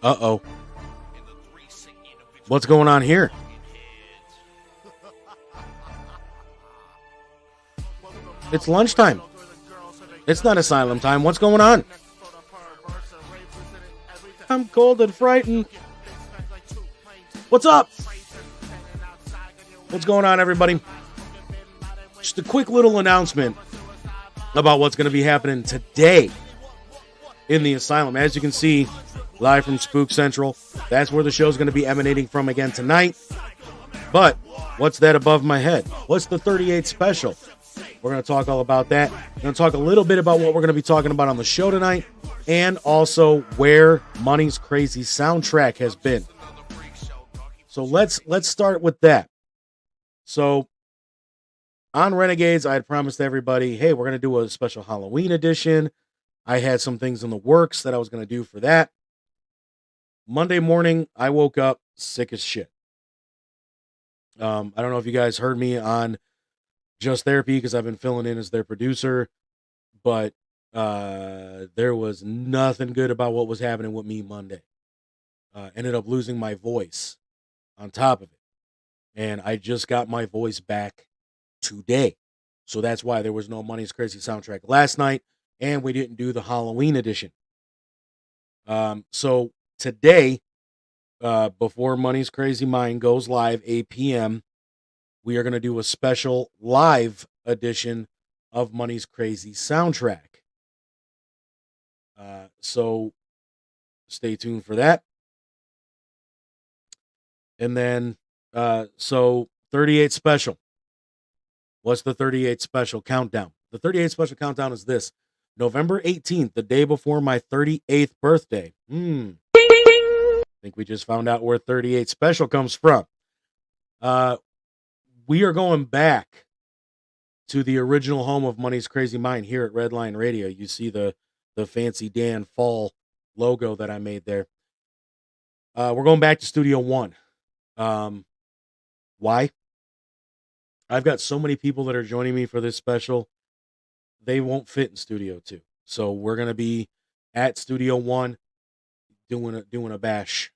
Uh-oh. What's going on here? It's lunchtime. It's not asylum time. What's going on? I'm cold and frightened. What's up? What's going on, everybody? Just a quick little announcement about what's going to be happening today in the asylum. As you can see, live from Spook Central, that's where the show's going to be emanating from again tonight. But what's that above my head? What's the 38 special? We're going to talk all about that. We're going to talk a little bit about what we're going to be talking about on the show tonight, and also where Money's Crazy soundtrack has been. So let's start with that. So on Renegades, I had promised everybody, hey, we're going to do a special Halloween edition. I had some things in the works that I was going to do for that. Monday morning, I woke up sick as shit. I don't know if you guys heard me on Just Therapy because I've been filling in as their producer, but there was nothing good about what was happening with me Monday. Ended up losing my voice on top of it. And I just got my voice back today. So that's why there was no Money's Crazy soundtrack last night, and we didn't do the Halloween edition. So today, before Money's Crazy Mind goes live, 8 p.m., we are going to do a special live edition of Money's Crazy soundtrack. So stay tuned for that. And then, so 38 special. What's the 38 special countdown? The 38 special countdown is this. November 18th, the day before my 38th birthday. I think we just found out where 38 special comes from. We are going back to the original home of Money's Crazy Mind here at Redline Radio. You see the fancy Dan Fall logo that I made there. We're going back to Studio One. Why? I've got so many people that are joining me for this special. They won't fit in Studio 2. So we're going to be at Studio 1 doing a bash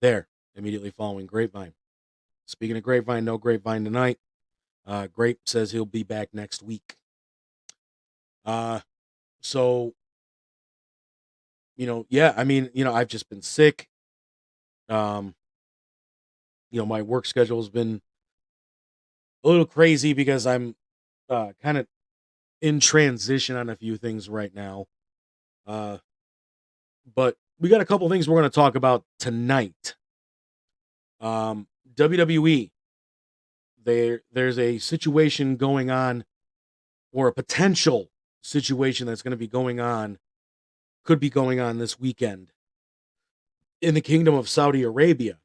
there immediately following Grapevine. Speaking of Grapevine, no Grapevine tonight. Grape says he'll be back next week. So, yeah, I mean, I've just been sick. My work schedule has been a little crazy because I'm kind of in transition on a few things right now. But we got a couple things we're going to talk about tonight. WWE, there's a situation going on, or a potential situation that's going to be going on, could be going on this weekend in the Kingdom of Saudi Arabia.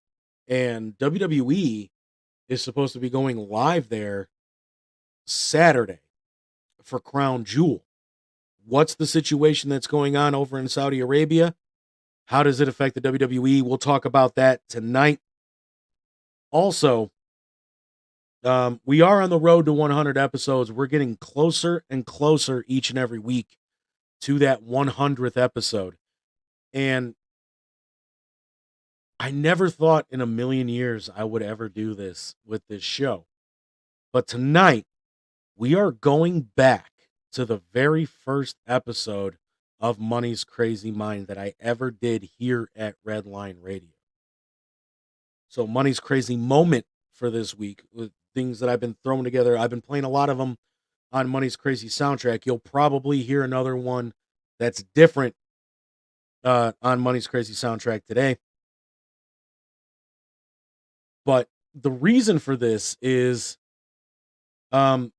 And WWE is supposed to be going live there Saturday for Crown Jewel. What's the situation that's going on over in Saudi Arabia? How does it affect the WWE? We'll talk about that tonight. Also, we are on the road to 100 episodes. We're getting closer and closer each and every week to that 100th episode. And I never thought in a million years I would ever do this with this show. But tonight, we are going back to the very first episode of Money's Crazy Mind that I ever did here at Redline Radio. So Money's Crazy moment for this week, with things that I've been throwing together. I've been playing a lot of them on Money's Crazy soundtrack. You'll probably hear another one that's different on Money's Crazy soundtrack today. But the reason for this is Netflix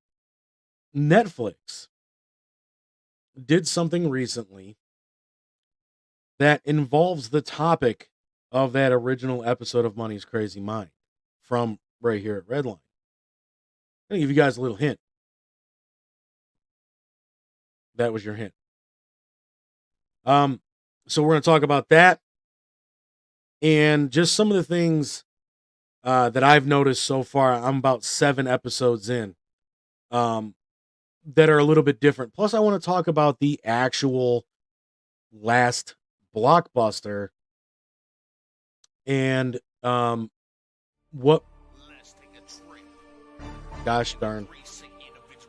did something recently that involves the topic of that original episode of Money's Crazy Mind from right here at Redline. I'm going to give you guys a little hint. That was your hint. So we're going to talk about that and just some of the things that I've noticed so far. I'm about 7 episodes in that are a little bit different. Plus, I want to talk about the actual last blockbuster And what, gosh darn,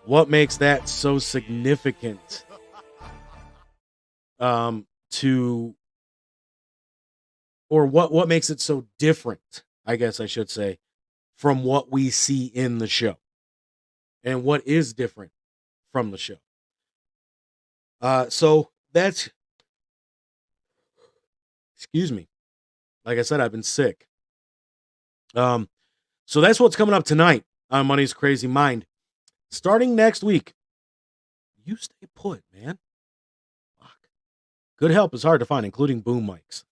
what makes that so significant to, or what makes it so different, I guess I should say, from what we see in the show, and what is different from the show. So that's, excuse me, like I said, I've been sick. So that's what's coming up tonight on Money's Crazy Mind. Starting next week, you stay put, man. Fuck. Good help is hard to find, including boom mics.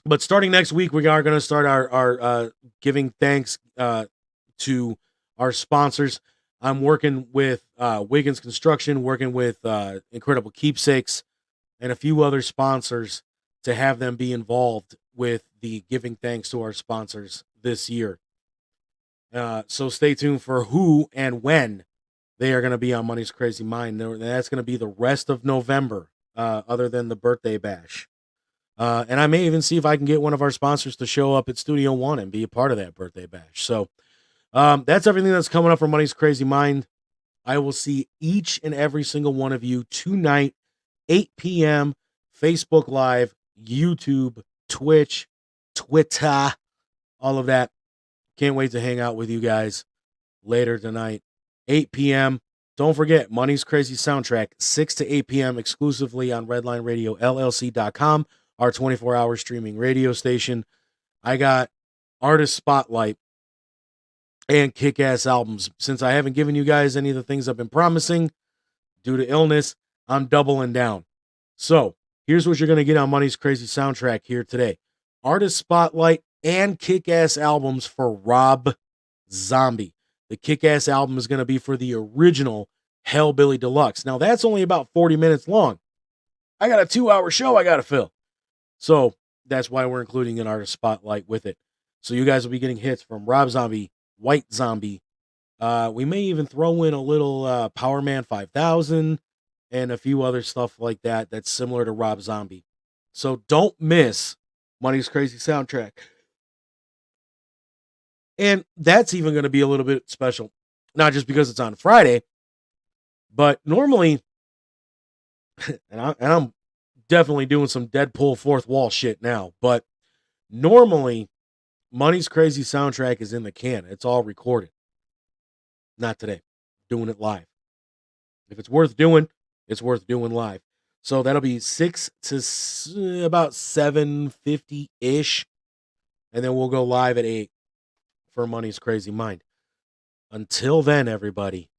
But starting next week, we are going to start our giving thanks to our sponsors. I'm working with Wiggins Construction, working with Incredible Keepsakes, and a few other sponsors to have them be involved with the giving thanks to our sponsors this year. So stay tuned for who and when they are going to be on Money's Crazy Mind. That's going to be the rest of November, other than the birthday bash. And I may even see if I can get one of our sponsors to show up at Studio One and be a part of that birthday bash. So that's everything that's coming up for Money's Crazy Mind. I will see each and every single one of you tonight, 8 p.m., Facebook Live, YouTube, Twitch, Twitter, all of that. Can't wait to hang out with you guys later tonight, 8 p.m. Don't forget, Money's Crazy Soundtrack, 6 to 8 p.m. exclusively on Redline Radio LLC.com, our 24-hour streaming radio station. I got Artist Spotlight and kick-ass albums. Since I haven't given you guys any of the things I've been promising due to illness, I'm doubling down. So here's what you're going to get on Money's Crazy Soundtrack here today. Artist Spotlight and kick-ass albums for Rob Zombie. The kick-ass album is going to be for the original Hellbilly Deluxe. Now, that's only about 40 minutes long. I got a 2-hour show I got to fill. So that's why we're including an Artist Spotlight with it. So you guys will be getting hits from Rob Zombie, White Zombie. We may even throw in a little Power Man 5000 and a few other stuff like that that's similar to Rob Zombie. So don't miss Money's Crazy Soundtrack. And that's even going to be a little bit special, not just because it's on Friday, but normally, and I'm definitely doing some Deadpool fourth wall shit now, but normally Money's Crazy Soundtrack is in the can. It's all recorded. Not today. Doing it live. If it's worth doing, it's worth doing live. So that'll be 6 to about 7:50-ish. And then we'll go live at 8 for Money's Crazy Mind. Until then, everybody,